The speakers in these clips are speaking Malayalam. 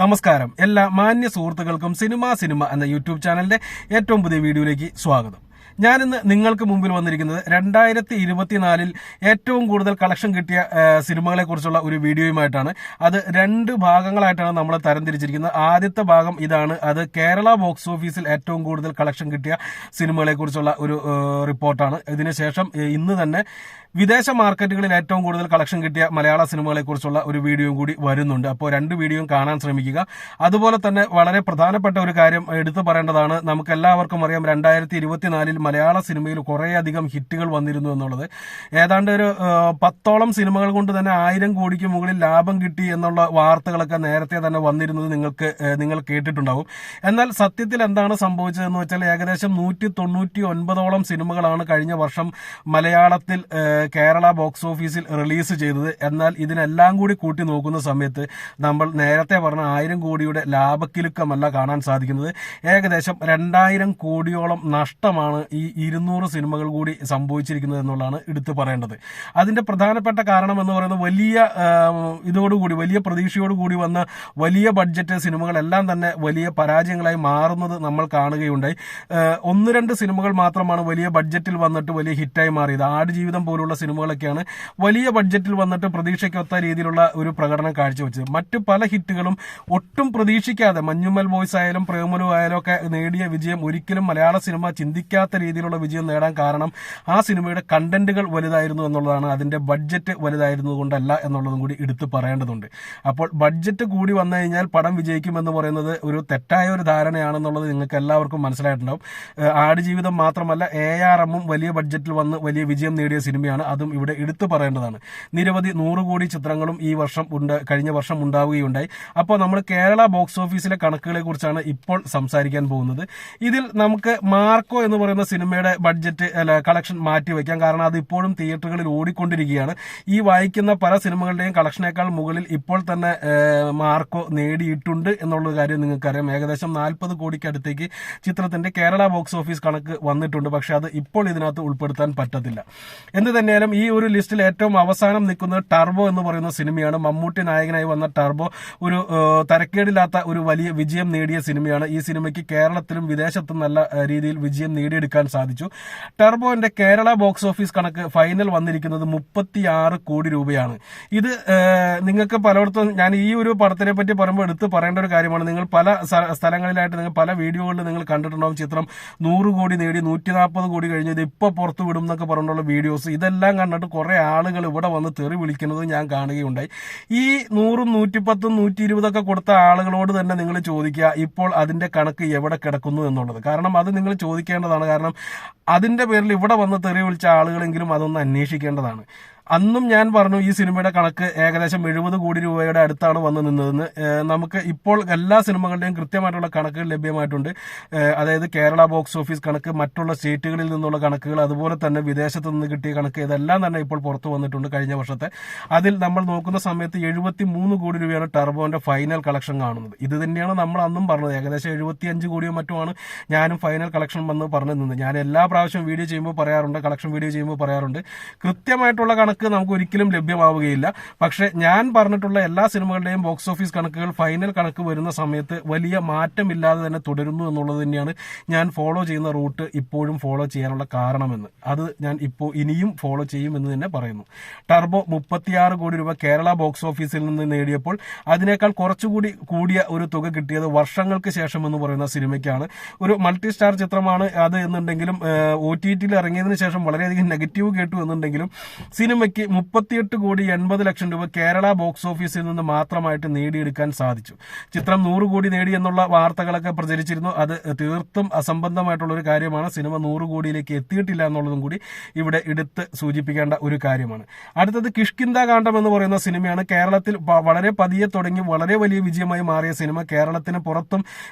നമസ്കാരം. എല്ലാ മാന്യ സുഹൃത്തുക്കൾക്കും സിനിമ എന്ന യൂട്യൂബ് ചാനലിന്റെ ഏറ്റവും പുതിയ വീഡിയോയിലേക്ക് സ്വാഗതം. ഞാനിന്ന് നിങ്ങൾക്ക് മുമ്പിൽ വന്നിരിക്കുന്നത് 2024 ഏറ്റവും കൂടുതൽ കളക്ഷൻ കിട്ടിയ സിനിമകളെ കുറിച്ചുള്ള ഒരു വീഡിയോയുമായിട്ടാണ്. അത് രണ്ട് ഭാഗങ്ങളായിട്ടാണ് നമ്മൾ തരംതിരിച്ചിരിക്കുന്നത്. ആദ്യത്തെ ഭാഗം ഇതാണ്. അത് കേരള ബോക്സ് ഓഫീസിൽ ഏറ്റവും കൂടുതൽ കളക്ഷൻ കിട്ടിയ സിനിമകളെ കുറിച്ചുള്ള ഒരു റിപ്പോർട്ടാണ്. ഇതിനുശേഷം ഇന്ന് തന്നെ വിദേശ മാർക്കറ്റുകളിൽ ഏറ്റവും കൂടുതൽ കളക്ഷൻ കിട്ടിയ മലയാള സിനിമകളെ കുറിച്ചുള്ള ഒരു വീഡിയോയും കൂടി വരുന്നുണ്ട്. അപ്പോൾ രണ്ട് വീഡിയോയും കാണാൻ ശ്രമിക്കുക. അതുപോലെ തന്നെ വളരെ പ്രധാനപ്പെട്ട ഒരു കാര്യം എടുത്തു പറയേണ്ടതാണ്. നമുക്ക് എല്ലാവർക്കും അറിയാം 2024 മലയാള സിനിമയിൽ കുറേയധികം ഹിറ്റുകൾ വന്നിരുന്നു എന്നുള്ളത്. ഏതാണ്ട് ഒരു 10ഓളം സിനിമകൾ കൊണ്ട് തന്നെ 1000 കോടിക്ക് മുകളിൽ ലാഭം കിട്ടി എന്നുള്ള വാർത്തകളൊക്കെ നേരത്തെ തന്നെ വന്നിരുന്നത് നിങ്ങൾ കേട്ടിട്ടുണ്ടാവും. എന്നാൽ സത്യത്തിൽ എന്താണ് സംഭവിച്ചതെന്ന് വെച്ചാൽ ഏകദേശം 199ഓളം സിനിമകളാണ് കഴിഞ്ഞ വർഷം മലയാളത്തിൽ കേരള ബോക്സ് ഓഫീസിൽ റിലീസ് ചെയ്തത്. എന്നാൽ ഇതിനെല്ലാം കൂടി കൂട്ടി നോക്കുന്ന സമയത്ത് നമ്മൾ നേരത്തെ പറഞ്ഞ 1000 കോടിയുടെ ലാഭക്കിലുക്കമല്ല കാണാൻ സാധിക്കുന്നത്. ഏകദേശം 2000 കോടിയോളം നഷ്ടമാണ് ഈ 200 സിനിമകൾ കൂടി സംഭവിച്ചിരിക്കുന്നത് എന്നുള്ളതാണ് എടുത്തു പറയേണ്ടത്. അതിന്റെ പ്രധാനപ്പെട്ട കാരണം എന്ന് പറയുന്നത് വലിയ പ്രതീക്ഷയോടുകൂടി വന്ന വലിയ ബഡ്ജറ്റ് സിനിമകളെല്ലാം തന്നെ വലിയ പരാജയങ്ങളായി മാറുന്നത് നമ്മൾ കാണുകയുണ്ടായി. 1-2 സിനിമകൾ മാത്രമാണ് വലിയ ബഡ്ജറ്റിൽ വന്നിട്ട് വലിയ ഹിറ്റായി മാറിയത്. ആടുജീവിതം പോലുള്ള സിനിമകളൊക്കെയാണ് വലിയ ബഡ്ജറ്റിൽ വന്നിട്ട് പ്രതീക്ഷയ്ക്കൊത്ത രീതിയിലുള്ള ഒരു പ്രകടനം കാഴ്ചവെച്ചത്. മറ്റു പല ഹിറ്റുകളും ഒട്ടും പ്രതീക്ഷിക്കാതെ മഞ്ഞുമ്മൽ ബോയ്സ് ആയാലും പ്രേമലു ആയാലും ഒക്കെ നേടിയ വിജയം ഒരിക്കലും മലയാള സിനിമ ചിന്തിക്കാത്ത രീതിയിലുള്ള വിജയം നേടാൻ കാരണം ആ സിനിമയുടെ കണ്ടന്റുകൾ വലുതായിരുന്നു എന്നുള്ളതാണ്. അതിന്റെ ബഡ്ജറ്റ് വലുതായിരുന്നതുകൊണ്ടല്ല എന്നുള്ളതും കൂടി എടുത്തു പറയേണ്ടതുണ്ട്. അപ്പോൾ ബഡ്ജറ്റ് കൂടി വന്നു കഴിഞ്ഞാൽ പടം വിജയിക്കുമെന്ന് പറയുന്നത് ഒരു തെറ്റായ ഒരു ധാരണയാണെന്നുള്ളത് നിങ്ങൾക്ക് എല്ലാവർക്കും മനസ്സിലായിട്ടുണ്ടാവും. ആടുജീവിതം മാത്രമല്ല ARM വലിയ ബഡ്ജറ്റിൽ വന്ന് വലിയ വിജയം നേടിയ സിനിമയാണ്. അതും ഇവിടെ എടുത്തു പറയേണ്ടതാണ്. നിരവധി 100 കോടി ചിത്രങ്ങളും കഴിഞ്ഞ വർഷം ഉണ്ടാവുകയുണ്ടായി. അപ്പോൾ നമ്മൾ കേരള ബോക്സ് ഓഫീസിലെ കണക്കുകളെ കുറിച്ചാണ് ഇപ്പോൾ സംസാരിക്കാൻ പോകുന്നത്. ഇതിൽ നമുക്ക് മാർക്കോ എന്ന് പറയുന്ന സിനിമയുടെ കളക്ഷൻ മാറ്റിവെക്കാം. കാരണം അത് ഇപ്പോഴും തിയേറ്ററുകളിൽ ഓടിക്കൊണ്ടിരിക്കുകയാണ്. ഈ വായിക്കുന്ന പല സിനിമകളുടെയും കളക്ഷനേക്കാൾ മുകളിൽ ഇപ്പോൾ തന്നെ മാർക്കോ നേടിയിട്ടുണ്ട് എന്നുള്ള കാര്യം നിങ്ങൾക്കറിയാം. ഏകദേശം 40 കോടിക്ക് അടുത്തേക്ക് ചിത്രത്തിന്റെ കേരള ബോക്സ് ഓഫീസ് കണക്ക് വന്നിട്ടുണ്ട്. പക്ഷെ അത് ഇപ്പോൾ ഇതിനകത്ത് ഉൾപ്പെടുത്താൻ പറ്റത്തില്ല. എന്ത് തന്നെയാലും ഈ ഒരു ലിസ്റ്റിൽ ഏറ്റവും അവസാനം നിൽക്കുന്നത് ടർബോ എന്ന് പറയുന്ന സിനിമയാണ്. മമ്മൂട്ടി നായകനായി വന്ന ടർബോ ഒരു തരക്കേടില്ലാത്ത ഒരു വലിയ വിജയം നേടിയ സിനിമയാണ്. ഈ സിനിമയ്ക്ക് കേരളത്തിലും വിദേശത്തും നല്ല രീതിയിൽ വിജയം നേടിയെടുക്കാൻ സാധിച്ചു. ടർബോന്റെ കേരള ബോക്സ് ഓഫീസ് കണക്ക് ഫൈനൽ വന്നിരിക്കുന്നത് 36 കോടി രൂപയാണ്. ഇത് നിങ്ങൾക്ക് പലയിടത്തും ഞാൻ ഈ ഒരു പടത്തിനെ പറ്റി പറയുമ്പോൾ എടുത്ത് പറയേണ്ട ഒരു കാര്യമാണ്. നിങ്ങൾ പല സ്ഥലങ്ങളിലായിട്ട് നിങ്ങൾ പല വീഡിയോകളിൽ നിങ്ങൾ കണ്ടിട്ടുണ്ടാവും. ചിത്രം 100 കോടി നേടി 140 കോടി കഴിഞ്ഞ് ഇത് ഇപ്പോൾ പുറത്തു വിടും എന്നൊക്കെ പറഞ്ഞുള്ള വീഡിയോസ്. ഇതെല്ലാം കണ്ടിട്ട് കുറെ ആളുകൾ ഇവിടെ വന്ന് തെറി വിളിക്കുന്നത് ഞാൻ കാണുകയുണ്ടായി. ഈ 100, 110, 120 കൊടുത്ത ആളുകളോട് തന്നെ നിങ്ങൾ ചോദിക്കുക ഇപ്പോൾ അതിന്റെ കണക്ക് എവിടെ കിടക്കുന്നു എന്നുള്ളത്. കാരണം അത് നിങ്ങൾ ചോദിക്കേണ്ടതാണ്. കാരണം അതിന്റെ പേരിൽ ഇവിടെ വന്ന് തെറി വിളിച്ച ആളുകളെങ്കിലും അതൊന്ന് അന്വേഷിക്കേണ്ടതാണ്. അന്നും ഞാൻ പറഞ്ഞു ഈ സിനിമയുടെ കണക്ക് ഏകദേശം 70 കോടി രൂപയുടെ അടുത്താണ് വന്ന് നിന്നതെന്ന്. നമുക്ക് ഇപ്പോൾ എല്ലാ സിനിമകളുടെയും കൃത്യമായിട്ടുള്ള കണക്കുകൾ ലഭ്യമായിട്ടുണ്ട്. അതായത് കേരള ബോക്സ് ഓഫീസ് കണക്ക്, മറ്റുള്ള സ്റ്റേറ്റുകളിൽ നിന്നുള്ള കണക്കുകൾ, അതുപോലെ തന്നെ വിദേശത്ത് നിന്ന് കിട്ടിയ കണക്ക്, ഇതെല്ലാം തന്നെ ഇപ്പോൾ പുറത്തു വന്നിട്ടുണ്ട് കഴിഞ്ഞ വർഷത്തെ. അതിൽ നമ്മൾ നോക്കുന്ന സമയത്ത് 73 കോടി രൂപയാണ് ടർബോന്റെ ഫൈനൽ കളക്ഷൻ കാണുന്നത്. ഇത് തന്നെയാണ് നമ്മൾ അന്നും പറഞ്ഞത്. ഏകദേശം 75 കോടിയോ മറ്റുമാണ് ഞാനും ഫൈനൽ കളക്ഷൻ വന്ന് പറഞ്ഞു നിന്നത്. ഞാൻ എല്ലാ പ്രാവശ്യം വീഡിയോ ചെയ്യുമ്പോൾ പറയാറുണ്ട്, കളക്ഷൻ വീഡിയോ ചെയ്യുമ്പോൾ പറയാറുണ്ട്, കൃത്യമായിട്ടുള്ള കണക്ക് നമുക്ക് ഒരിക്കലും ലഭ്യമാവുകയില്ല. പക്ഷെ ഞാൻ പറഞ്ഞിട്ടുള്ള എല്ലാ സിനിമകളുടെയും ബോക്സ് ഓഫീസ് കണക്കുകൾ ഫൈനൽ കണക്ക് വരുന്ന സമയത്ത് വലിയ മാറ്റമില്ലാതെ തന്നെ തുടരുന്നു എന്നുള്ളത് തന്നെയാണ് ഞാൻ ഫോളോ ചെയ്യുന്ന റൂട്ട് ഇപ്പോഴും ഫോളോ ചെയ്യാനുള്ള കാരണമെന്ന്. അത് ഞാൻ ഇപ്പോൾ ഇനിയും ഫോളോ ചെയ്യുമെന്ന് തന്നെ പറയുന്നു. ടർബോ 36 കോടി രൂപ കേരള ബോക്സ് ഓഫീസിൽ നിന്ന് നേടിയപ്പോൾ അതിനേക്കാൾ കുറച്ചുകൂടി കൂടിയ ഒരു തുക കിട്ടിയത് വർഷങ്ങൾക്ക് ശേഷം എന്ന് പറയുന്ന സിനിമയ്ക്കാണ്. ഒരു മൾട്ടി സ്റ്റാർ ചിത്രമാണ് അത് എന്നുണ്ടെങ്കിലും OTTയിൽ ഇറങ്ങിയതിനു ശേഷം വളരെയധികം നെഗറ്റീവ് കേട്ടു എന്നുണ്ടെങ്കിലും സിനിമയ്ക്ക് 38 കോടി 80 ലക്ഷം രൂപ കേരള ബോക്സ് ഓഫീസിൽ നിന്ന് മാത്രമായിട്ട് നേടിയെടുക്കാൻ സാധിച്ചു. ചിത്രം 100 കോടി നേടി എന്നുള്ള വാർത്തകളൊക്കെ പ്രചരിച്ചിരുന്നു. അത് തീർത്തും അസംബന്ധമായിട്ടുള്ള ഒരു കാര്യമാണ്. സിനിമ 100 കോടിയിലേക്ക് എത്തിയിട്ടില്ല എന്നുള്ളതും കൂടി ഇവിടെ എടുത്ത് സൂചിപ്പിക്കേണ്ട ഒരു കാര്യമാണ്. അടുത്തത് കിഷ്കിന്ദ കാണ്ഡം എന്ന് പറയുന്ന സിനിമയാണ്. കേരളത്തിൽ വളരെ പതിയെ തുടങ്ങി വളരെ വലിയ വിജയമായി മാറിയ സിനിമ. കേരളത്തിന് പുറത്തും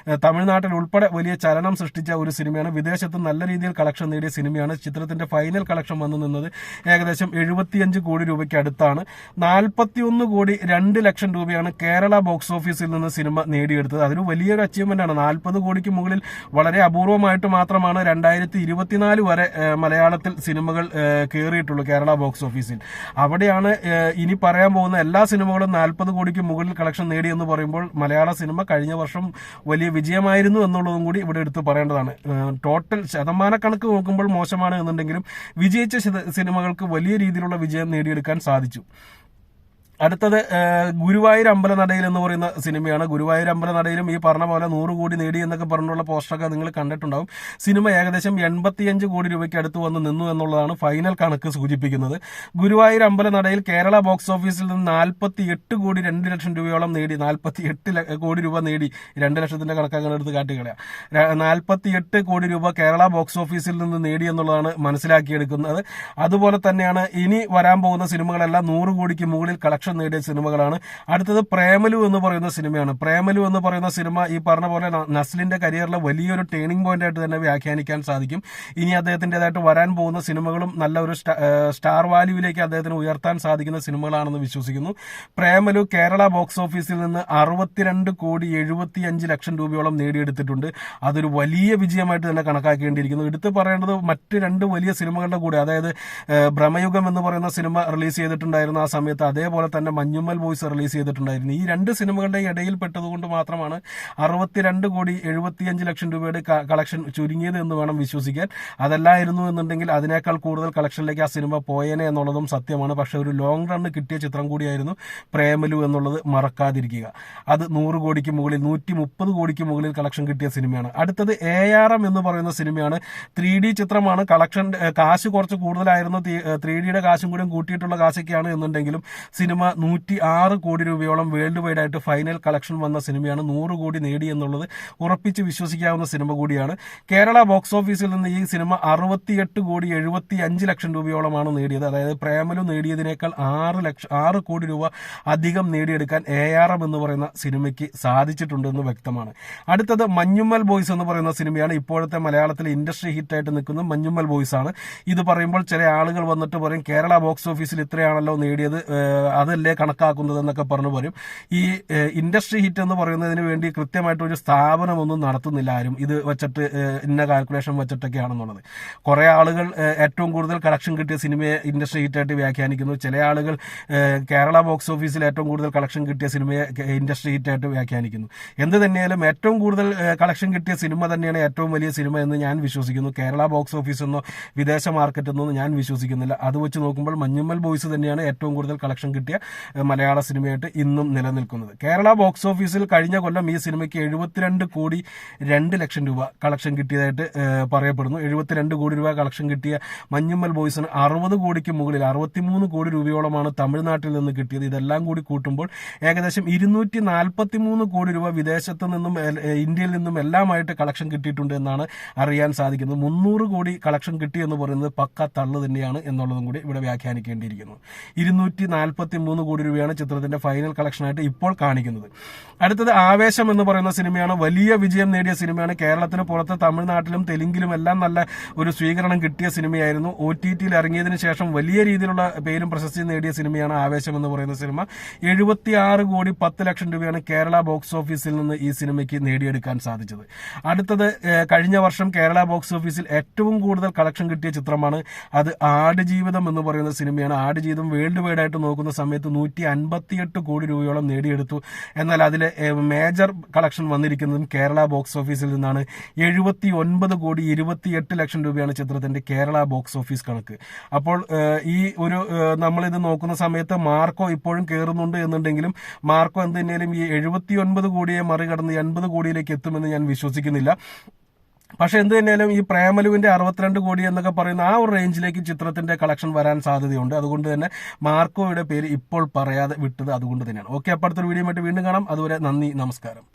തമിഴ്നാട്ടിൽ ഉൾപ്പെടെ വലിയ ചലനം സൃഷ്ടിച്ച ഒരു സിനിമയാണ്. വിദേശത്ത് നല്ല രീതിയിൽ കളക്ഷൻ നേടിയ സിനിമയാണ്. ചിത്രത്തിന്റെ ഫൈനൽ കളക്ഷൻ വന്നു നിന്നത് ഏകദേശം 75 45 കോടി രൂപയ്ക്ക് അടുത്താണ്. 41 കോടി 2 ലക്ഷം രൂപയാണ് കേരള ബോക്സ് ഓഫീസിൽ നിന്ന് സിനിമ നേടിയെടുത്തത്. അതൊരു വലിയൊരു അച്ചീവ്മെന്റ് ആണ്. 40 കോടിക്ക് മുകളിൽ വളരെ അപൂർവമായിട്ട് മാത്രമാണ് 2024 വരെ മലയാളത്തിൽ സിനിമകൾ കയറിയിട്ടുള്ളൂ കേരള ബോക്സ് ഓഫീസിൽ. അവിടെയാണ് ഇനി പറയാൻ പോകുന്ന എല്ലാ സിനിമകളും 40 കോടിക്ക് മുകളിൽ കളക്ഷൻ നേടി എന്ന് പറയുമ്പോൾ മലയാള സിനിമ കഴിഞ്ഞ വർഷം വലിയ വിജയമായിരുന്നു എന്നുള്ളതും കൂടി ഇവിടെ എടുത്ത് പറയേണ്ടതാണ്. ടോട്ടൽ ശതമാനക്കണക്ക് നോക്കുമ്പോൾ മോശമാണ് എന്നുണ്ടെങ്കിലും വിജയിച്ച സിനിമകൾക്ക് വലിയ രീതിയിലുള്ള വിജയം നേടിയെടുക്കാൻ സാധിച്ചു. അടുത്തത് ഗുരുവായൂർ അമ്പലനടയിൽ എന്ന് പറയുന്ന സിനിമയാണ്. ഗുരുവായൂർ അമ്പലനടയിലും ഈ പറഞ്ഞ പോലെ 100 കോടി നേടി എന്നൊക്കെ പറഞ്ഞുള്ള പോസ്റ്ററൊക്കെ നിങ്ങൾ കണ്ടിട്ടുണ്ടാവും. സിനിമ ഏകദേശം 85 കോടി രൂപയ്ക്ക് അടുത്ത് വന്ന് നിന്നു എന്നുള്ളതാണ് ഫൈനൽ കണക്ക് സൂചിപ്പിക്കുന്നത്. ഗുരുവായൂർ അമ്പലനടയിൽ കേരള ബോക്സ് ഓഫീസിൽ നിന്ന് 48 കോടി 2 ലക്ഷം രൂപയോളം നേടി. 48 കോടി രൂപ നേടി. 2 ലക്ഷത്തിന്റെ കണക്കാണ് എടുത്ത് കാട്ടിക്കളയാം. 48 കോടി രൂപ കേരള ബോക്സ് ഓഫീസിൽ നിന്ന് നേടി എന്നുള്ളതാണ് മനസ്സിലാക്കിയെടുക്കുന്നത്. അതുപോലെ തന്നെയാണ് ഇനി വരാൻ പോകുന്ന സിനിമകളെല്ലാം 100 കോടിക്ക് മുകളിൽ കളക്ഷൻ നേടിയ സിനിമകളാണ്. അടുത്തത് പ്രേമലു എന്ന് പറയുന്ന സിനിമയാണ്. പ്രേമലു എന്ന് പറയുന്ന സിനിമ ഈ പറഞ്ഞ പോലെ നസ്ലിന്റെ കരിയറിലെ വലിയൊരു ടേണിംഗ് പോയിന്റ് ആയിട്ട് തന്നെ വ്യാഖ്യാനിക്കാൻ സാധിക്കും. ഇനി അദ്ദേഹത്തിൻ്റെതായിട്ട് വരാൻ പോകുന്ന സിനിമകളും നല്ല ഒരു സ്റ്റാർ വാല്യൂവിലേക്ക് അദ്ദേഹത്തിന് ഉയർത്താൻ സാധിക്കുന്ന സിനിമകളാണെന്ന് വിശ്വസിക്കുന്നു. പ്രേമലു കേരള ബോക്സ് ഓഫീസിൽ നിന്ന് 62 കോടി 75 ലക്ഷം രൂപയോളം നേടിയെടുത്തിട്ടുണ്ട്. അതൊരു വലിയ വിജയമായിട്ട് തന്നെ കണക്കാക്കേണ്ടിയിരിക്കുന്നു. എടുത്തു പറയേണ്ടത് മറ്റ് 2 വലിയ സിനിമകളുടെ കൂടെ, അതായത് ഭ്രമയുഗം എന്ന് പറയുന്ന സിനിമ റിലീസ് ചെയ്തിട്ടുണ്ടായിരുന്നു ആ സമയത്ത്. അതേപോലെ തന്നെ മഞ്ഞുമ്മൽ ബോയ്സ് റിലീസ് ചെയ്തിട്ടുണ്ടായിരുന്നു. ഈ 2 സിനിമകളുടെ ഇടയിൽ പെട്ടതുകൊണ്ട് മാത്രമാണ് 62 കോടി 75 ലക്ഷം രൂപയുടെ കളക്ഷൻ ചുരുങ്ങിയത് എന്ന് വേണം വിശ്വസിക്കാൻ. അതല്ലായിരുന്നു എന്നുണ്ടെങ്കിൽ അതിനേക്കാൾ കൂടുതൽ കളക്ഷനിലേക്ക് ആ സിനിമ പോയേനെ എന്നുള്ളതും സത്യമാണ്. പക്ഷെ ഒരു ലോങ് റണ്ണ് കിട്ടിയ ചിത്രം കൂടിയായിരുന്നു പ്രേമലു എന്നുള്ളത് മറക്കാതിരിക്കുക. അത് 100 കോടിക്ക് മുകളിൽ 130 കോടിക്ക് മുകളിൽ കളക്ഷൻ കിട്ടിയ സിനിമയാണ്. അടുത്തത് ARM എന്ന് പറയുന്ന സിനിമയാണ്. 3D ചിത്രമാണ്. കളക്ഷൻ കാശ് കുറച്ച് കൂടുതലായിരുന്നു. 3Dയുടെ കാശും കൂടി കൂട്ടിയിട്ടുള്ള കാശൊക്കെയാണ് എന്നുണ്ടെങ്കിലും സിനിമ 106 കോടി രൂപയോളം വേൾഡ് വൈഡ് ആയിട്ട് ഫൈനൽ കളക്ഷൻ വന്ന സിനിമയാണ്. 100 കോടി നേടി എന്നുള്ളത് ഉറപ്പിച്ച് വിശ്വസിക്കാവുന്ന സിനിമ കൂടിയാണ്. കേരള ബോക്സ് ഓഫീസിൽ നിന്ന് ഈ സിനിമ 68 കോടി 75 ലക്ഷം രൂപയോളമാണ് നേടിയത്. അതായത് പ്രേമലു നേടിയതിനേക്കാൾ 6 കോടി രൂപ അധികം നേടിയെടുക്കാൻ ARM എന്ന് പറയുന്ന സിനിമയ്ക്ക് സാധിച്ചിട്ടുണ്ടെന്ന് വ്യക്തമാണ്. അടുത്തത് മഞ്ഞുമ്മൽ ബോയ്സ് എന്ന് പറയുന്ന സിനിമയാണ്. ഇപ്പോഴത്തെ മലയാളത്തിലെ ഇൻഡസ്ട്രി ഹിറ്റായിട്ട് നിൽക്കുന്ന മഞ്ഞുമ്മൽ ബോയ്സ് ആണ്. ഇത് പറയുമ്പോൾ ചില ആളുകൾ വന്നിട്ട് പറയും കേരള ബോക്സ് ഓഫീസിൽ ഇത്രയാണല്ലോ നേടിയത്, അതല്ലേ കണക്കാക്കുന്നത് എന്നൊക്കെ പറഞ്ഞു പറയും. ഈ ഇൻഡസ്ട്രി ഹിറ്റ് എന്ന് പറയുന്നതിന് വേണ്ടി കൃത്യമായിട്ടൊരു സ്ഥാപനമൊന്നും നടത്തുന്നില്ല ആരും. ഇത് വെച്ചിട്ട് ഇന്ന കാൽക്കുലേഷൻ വെച്ചിട്ടൊക്കെയാണെന്നുള്ളത്. കുറെ ആളുകൾ ഏറ്റവും കൂടുതൽ കളക്ഷൻ കിട്ടിയ സിനിമയെ ഇൻഡസ്ട്രി ഹിറ്റായിട്ട് വ്യാഖ്യാനിക്കുന്നു. ചില ആളുകൾ കേരള ബോക്സ് ഓഫീസിൽ ഏറ്റവും കൂടുതൽ കളക്ഷൻ കിട്ടിയ സിനിമയെ ഇൻഡസ്ട്രി ഹിറ്റായിട്ട് വ്യാഖ്യാനിക്കുന്നു. എന്ത് തന്നെയാലും ഏറ്റവും കൂടുതൽ കളക്ഷൻ കിട്ടിയ സിനിമ തന്നെയാണ് ഏറ്റവും വലിയ സിനിമ എന്ന് ഞാൻ വിശ്വസിക്കുന്നു. കേരള ബോക്സ് ഓഫീസ് എന്നോ വിദേശ മാർക്കറ്റ് എന്നോ ഞാൻ വിശ്വസിക്കുന്നില്ല. അത് വെച്ച് നോക്കുമ്പോൾ മഞ്ഞുമ്മൽ ബോയ്സ് തന്നെയാണ് ഏറ്റവും കൂടുതൽ കളക്ഷൻ കിട്ടിയ മലയാള സിനിമയായിട്ട് ഇന്നും നിലനിൽക്കുന്നത്. കേരള ബോക്സ് ഓഫീസിൽ കഴിഞ്ഞ കൊല്ലം ഈ സിനിമയ്ക്ക് 72 കോടി 2 ലക്ഷം രൂപ കളക്ഷൻ കിട്ടിയതായിട്ട് പറയപ്പെടുന്നു. 72 കോടി രൂപ കളക്ഷൻ കിട്ടിയ മഞ്ഞുമ്മൽ ബോയ്സിന് 60 കോടിക്ക് മുകളിൽ 63 കോടി രൂപയോളമാണ് തമിഴ്നാട്ടിൽ നിന്ന് കിട്ടിയത്. ഇതെല്ലാം കൂടി കൂട്ടുമ്പോൾ ഏകദേശം 243 കോടി രൂപ വിദേശത്ത് നിന്നും ഇന്ത്യയിൽ നിന്നും എല്ലാമായിട്ട് കളക്ഷൻ കിട്ടിയിട്ടുണ്ട് എന്നാണ് അറിയാൻ സാധിക്കുന്നത്. 300 കോടി കളക്ഷൻ കിട്ടി എന്ന് പറയുന്നത് പക്ക തള്ളു തന്നെയാണ് എന്നുള്ളതും കൂടി ഇവിടെ വ്യാഖ്യാനിക്കേണ്ടിയിരിക്കുന്നു. 243 കോടി രൂപയാണ് ചിത്രത്തിന്റെ ഫൈനൽ കളക്ഷനായിട്ട് ഇപ്പോൾ കാണിക്കുന്നത്. അടുത്തത് ആവേശം എന്ന് പറയുന്ന സിനിമയാണ്. വലിയ വിജയം നേടിയ സിനിമയാണ്. കേരളത്തിന് പുറത്ത് തമിഴ്നാട്ടിലും തെലുങ്കിലും എല്ലാം നല്ല ഒരു സ്വീകരണം കിട്ടിയ സിനിമയായിരുന്നു. OTTയിൽ ഇറങ്ങിയതിനു ശേഷം വലിയ രീതിയിലുള്ള പേരും പ്രശസ്തിയും നേടിയ സിനിമയാണ് ആവേശം എന്ന് പറയുന്ന സിനിമ. 76 കോടി 10 ലക്ഷം രൂപയാണ് കേരള ബോക്സ് ഓഫീസിൽ നിന്ന് ഈ സിനിമയ്ക്ക് നേടിയെടുക്കാൻ സാധിച്ചത്. അടുത്തത് കഴിഞ്ഞ വർഷം കേരള ബോക്സ് ഓഫീസിൽ ഏറ്റവും കൂടുതൽ കളക്ഷൻ കിട്ടിയ ചിത്രമാണ്. അത് ആടുജീവിതം എന്ന് പറയുന്ന സിനിമയാണ്. ആടുജീവിതം വേൾഡ് വൈഡ് ആയിട്ട് നോക്കുന്ന സമയത്ത് 158 കോടി രൂപയോളം നേടിയെടുത്തു. എന്നാൽ അതിലെ മേജർ കളക്ഷൻ വന്നിരിക്കുന്നതും കേരള ബോക്സ് ഓഫീസിൽ നിന്നാണ്. 79 കോടി 28 ലക്ഷം രൂപയാണ് ചിത്രത്തിന്റെ കേരള ബോക്സ് ഓഫീസ് കണക്ക്. അപ്പോൾ ഈ ഒരു നമ്മളിത് നോക്കുന്ന സമയത്ത് മാർക്കോ ഇപ്പോഴും കയറുന്നുണ്ട് എന്നുണ്ടെങ്കിലും മാർക്കോ എന്തെങ്കിലും ഈ 79 കോടിയെ മറികടന്ന് 80 കോടിയിലേക്ക് എത്തുമെന്ന് ഞാൻ വിശ്വസിക്കുന്നില്ല. പക്ഷെ എന്ത് തന്നെയാലും ഈ പ്രേമലുവിന്റെ 62 കോടി എന്നൊക്കെ പറയുന്ന ആ ഒരു റേഞ്ചിലേക്ക് ചിത്രത്തിന്റെ കളക്ഷൻ വരാൻ സാധ്യതയുണ്ട്. അതുകൊണ്ട് തന്നെ മാർക്കോയുടെ പേര് ഇപ്പോൾ പറയാതെ വിട്ടത് അതുകൊണ്ട് തന്നെയാണ്. ഓക്കെ, അപ്പോൾ അടുത്തൊരു വീഡിയോ ആയിട്ട് വീണ്ടും കാണാം. അതുവരെ നന്ദി, നമസ്കാരം.